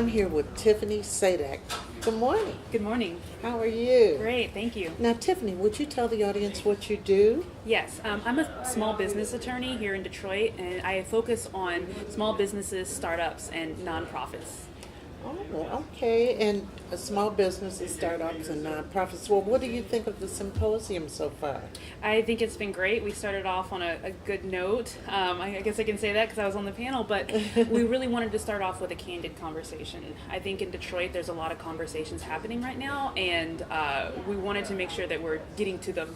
I'm here with Tifani Sadek. Good morning. Good morning. How are you? Great, thank you. Now, Tifani, would you tell the audience what you do? Yes, I'm a small business attorney here in Detroit, and I focus on small businesses, startups, and nonprofits. Oh, okay. And small businesses, startups, and nonprofits. Well, what do you think of the symposium so far? I think it's been great. We started off on a good note. I guess I can say that because I was on the panel, but we really wanted to start off with a candid conversation. I think in Detroit there's a lot of conversations happening right now, and we wanted to make sure that we're getting to the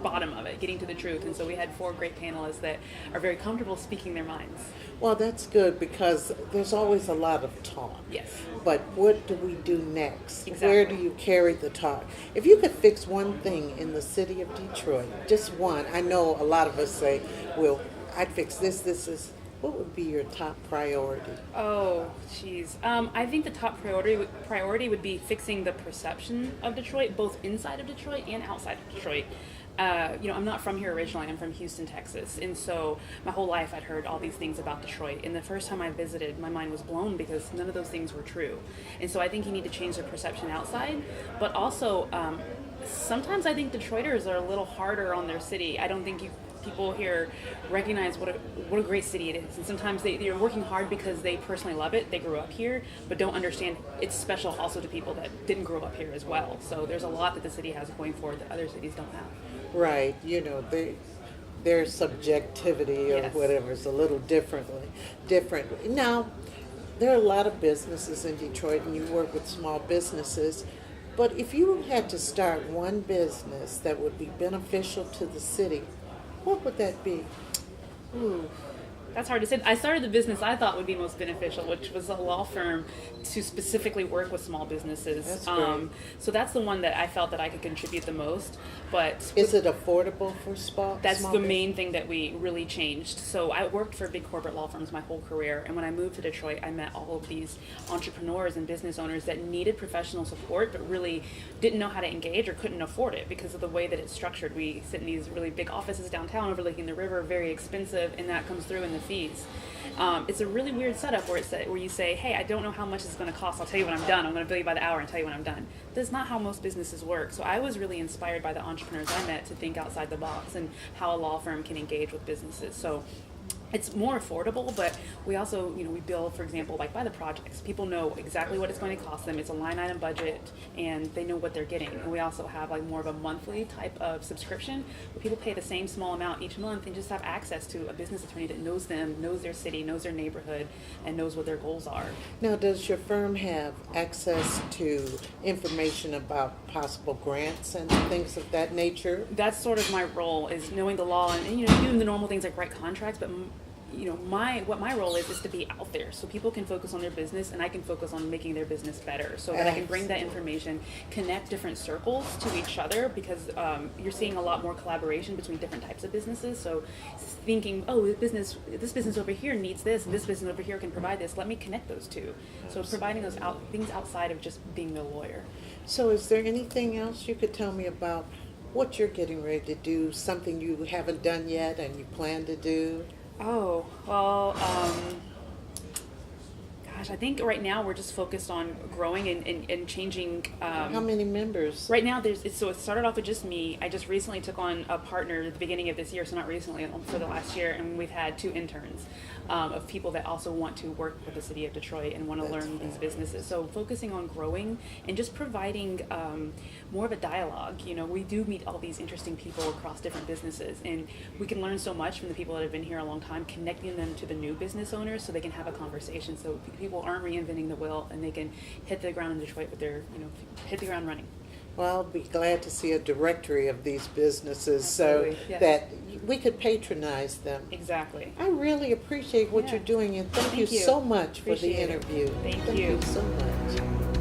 bottom of it, getting to the truth. And so we had 4 great panelists that are very comfortable speaking their minds. Well, that's good because there's always a lot of talk. Yes. But what do we do next? Exactly. Where do you carry the talk? If you could fix one thing in the city of Detroit, just one, I know a lot of us say, well, I'd fix this. What would be your top priority? Oh, geez. I think the top priority would be fixing the perception of Detroit, both inside of Detroit and outside of Detroit. I'm not from here originally. I'm from Houston, Texas. And so my whole life I'd heard all these things about Detroit. And the first time I visited, my mind was blown because none of those things were true. And so I think you need to change the perception outside. But also, sometimes I think Detroiters are a little harder on their city. I don't think people here recognize what a great city it is. And sometimes they're working hard because they personally love it. They grew up here, but don't understand it's special also to people that didn't grow up here as well. So there's a lot that the city has going for it that other cities don't have. Right, their subjectivity or Yes. whatever is a little different. Now, there are a lot of businesses in Detroit, and you work with small businesses. But if you had to start one business that would be beneficial to the city, what would that be? Ooh, that's hard to say. I started the business I thought would be most beneficial, which was a law firm to specifically work with small businesses. That's great. So that's the one that I felt that I could contribute the most. But Is it affordable for that's small the business? main thing that we really changed. So I worked for big corporate law firms my whole career, and when I moved to Detroit, I met all of these entrepreneurs and business owners that needed professional support, but really didn't know how to engage or couldn't afford it because of the way that it's structured. We sit in these really big offices downtown overlooking the river, very expensive, and that comes through in the fees. It's a really weird setup where you say, hey, I don't know how much it's going to cost. I'll tell you when I'm done. I'm going to bill you by the hour and tell you when I'm done. That's not how most businesses work. So I was really inspired by the entrepreneurs I met to think outside the box and how a law firm can engage with businesses. So it's more affordable, but we also, we bill, for example, like by the projects. People know exactly what it's going to cost them. It's a line item budget, and they know what they're getting. And we also have like more of a monthly type of subscription where people pay the same small amount each month and just have access to a business attorney that knows them, knows their city, knows their neighborhood, and knows what their goals are. Now, does your firm have access to information about possible grants and things of that nature? That's sort of my role, is knowing the law and doing the normal things like write contracts, but what my role is to be out there so people can focus on their business and I can focus on making their business better, so that I can bring that information, connect different circles to each other, because you're seeing a lot more collaboration between different types of businesses. So thinking, oh, this business over here needs this, and this business over here can provide this. Let me connect those two. So providing those things outside of just being the lawyer. So is there anything else you could tell me about what you're getting ready to do, something you haven't done yet and you plan to do? Oh, well, gosh, I think right now we're just focused on growing and changing. How many members? Right now, it started off with just me. I just recently took on a partner at the beginning of this year, so not recently, for the last year, and we've had 2 interns of people that also want to work with the city of Detroit and want to learn these businesses. So focusing on growing and just providing more of a dialogue. We do meet all these interesting people across different businesses, and we can learn so much from the people that have been here a long time, connecting them to the new business owners so they can have a conversation, so people aren't reinventing the wheel and they can hit the ground in Detroit with hit the ground running. Well, I'll be glad to see a directory of these businesses Absolutely, so yes. that we could patronize them. Exactly. I really appreciate what you're doing, and thank you so much for the Appreciate it. interview. Thank you you. so much.